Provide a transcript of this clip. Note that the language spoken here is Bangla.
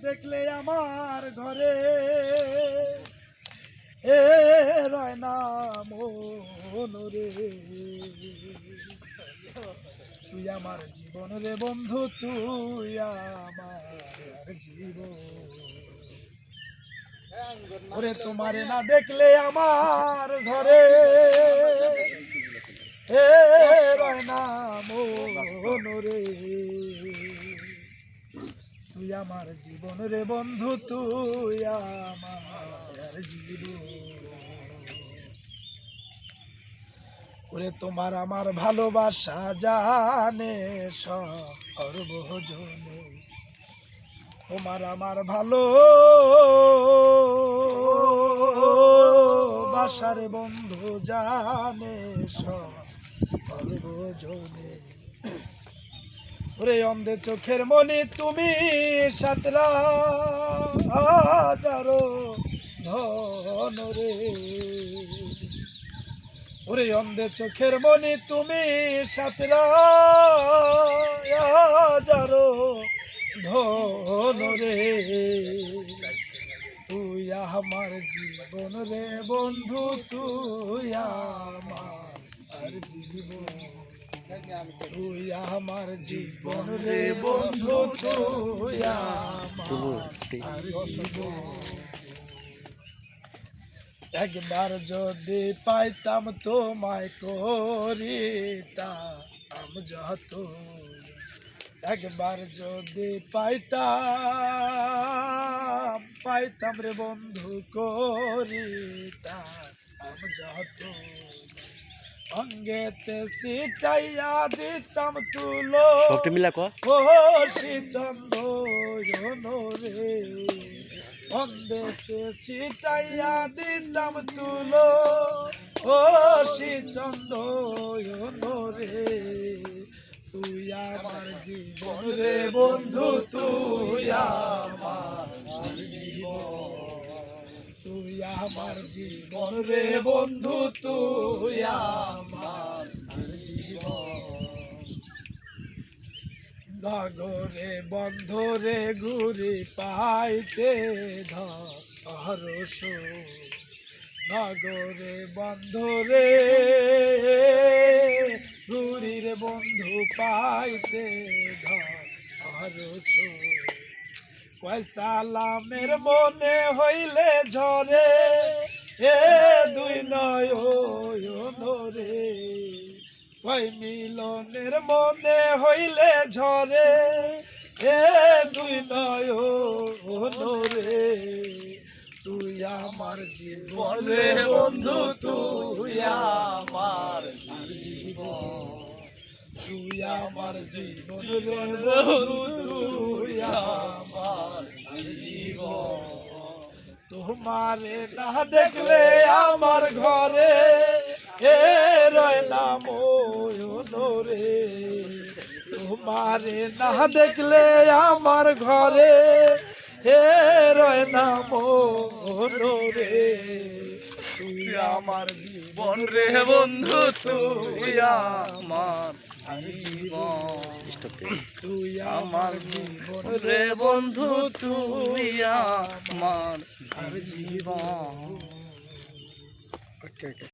দেখলে আমার ঘরে এ রয় না মনরে, তুই আমার জীবন রে বন্ধু, তুই আমার জীবন। ওরে তোমারে না দেখলে আমার ঘরে এ রয় না মনরে, তুই আমার জীবন রে বন্ধু, তুই আমার জীবন। ওরে তোমার আমার ভালোবাসা জানে সর্বজনে, তোমার আমার ভালো বাসার বন্ধু জানে সর্বজনে। ওরে অন্ধে চোখের মনি তুমি সাতরা হাজারো ধন রে, ওরে অন্ধে চোখের মনি তুমি সাতরা হাজারো ধন রে, তুই আমার জীবন রে বন্ধু, তুই আমার জীবন, তুই আমার জীবন রে বন্ধু, তুই আমার জীবন। একবার যদি পাইতাম তোমায় করিতাম যত, একবার যদি পাইতাম রে বন্ধু করিতাম যত, অঙ্গেতে সিটাইয়া দিতাম তুলো খুশি চন্দন রে, অঙ্গেতে সিটাইয়া দিতাম তুলো খুশি চন্দন রে, তুই আমার জীবন রে বন্ধু, তুই আমার জীবন, তুই আমার জীবন রে বন্ধু, তুই আমার জীবন। নগরে বন্ধরে ঘুরি পাইতে ধরস, নগরে বন্ধরে ঘুরির বন্ধু পাইতে ধরস, সালামের মনে হইলে ঝরে এ দুই নয়ন রে, ওই মিলনের মনে হইলে ঝরে এ দুই নয়ন রে, তুই আমার জীবন রে বন্ধু, তুই আমার জীবন, তুই আমার জীবন রে বন্ধু, তুই আমার জীবন। তোমারে না দেখলে আমার ঘরে এ রয় না মন রে, তোমারে না দেখলে আমার ঘরে এ রয় না মন রে, তুই আমার জীবন রে বন্ধু, তুই আমার জীবন, তুই আমার জীবন রে বন্ধু, তুই আমার জীবন।